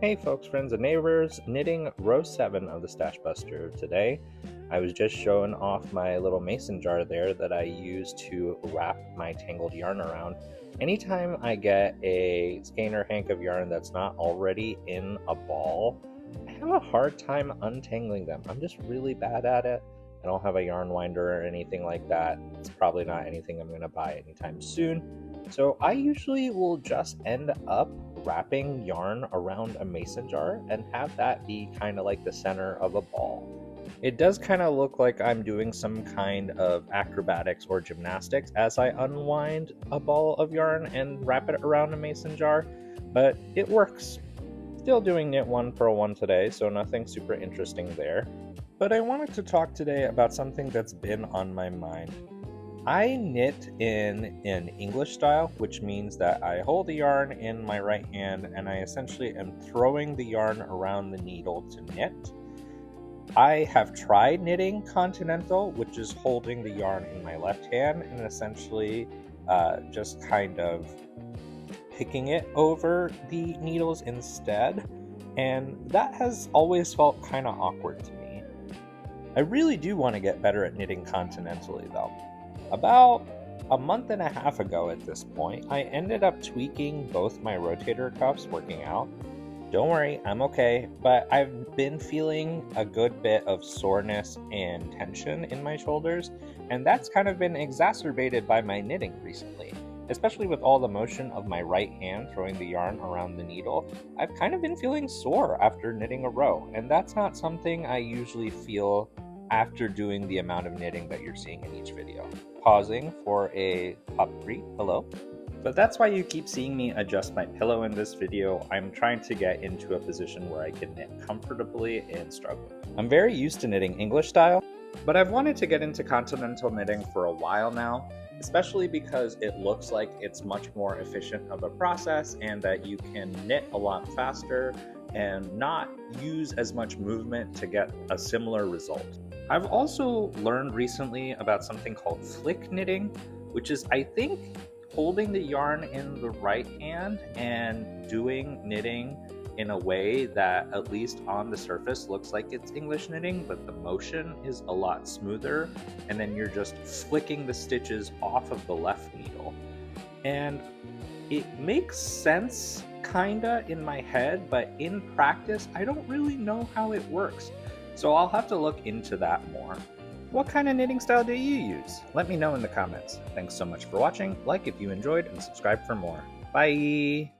Hey folks, friends and neighbors, knitting row 7 of the statshbuster today. I was just showing off my little mason jar there that I use to wrap my tangled yarn around. Anytime I get a skein or hank of yarn that's not already in a ball, I have a hard time untangling them. I'm just really bad at it. I don't have a yarn winder or anything like that. It's probably not anything I'm going to buy anytime soon. So I usually will just end up wrapping yarn around a mason jar and have that be kind of like the center of a ball. It does kind of look like I'm doing some kind of acrobatics or gymnastics as I unwind a ball of yarn and wrap it around a mason jar, but it works. Still doing knit 1 for 1 today, so nothing super interesting there. But I wanted to talk today about something that's been on my mind. I knit in an English style, which means that I hold the yarn in my right hand and I essentially am throwing the yarn around the needle to knit. I have tried knitting continental, which is holding the yarn in my left hand and essentially just kind of picking it over the needles instead, and that has always felt kind of awkward to me. I really do want to get better at knitting continentally though. About a month and a half ago at this point, I ended up tweaking both my rotator cuffs working out. Don't worry, I'm okay, but I've been feeling a good bit of soreness and tension in my shoulders, and that's kind of been exacerbated by my knitting recently. Especially with all the motion of my right hand throwing the yarn around the needle, I've kind of been feeling sore after knitting a row, and that's not something I usually feel after doing the amount of knitting that you're seeing in each video. Pausing for a pop greet, hello. But that's why you keep seeing me adjust my pillow in this video. I'm trying to get into a position where I can knit comfortably and struggle. I'm very used to knitting English style, but I've wanted to get into continental knitting for a while now, especially because it looks like it's much more efficient of a process and that you can knit a lot faster and not use as much movement to get a similar result. I've also learned recently about something called flick knitting, which is, I think, holding the yarn in the right hand and doing knitting in a way that, at least on the surface, looks like it's English knitting, but the motion is a lot smoother, and then you're just flicking the stitches off of the left needle. And it makes sense kinda in my head, but in practice I don't really know how it works, so I'll have to look into that more. What kind of knitting style do you use? Let me know in the comments. Thanks so much for watching, like if you enjoyed, and subscribe for more. Bye!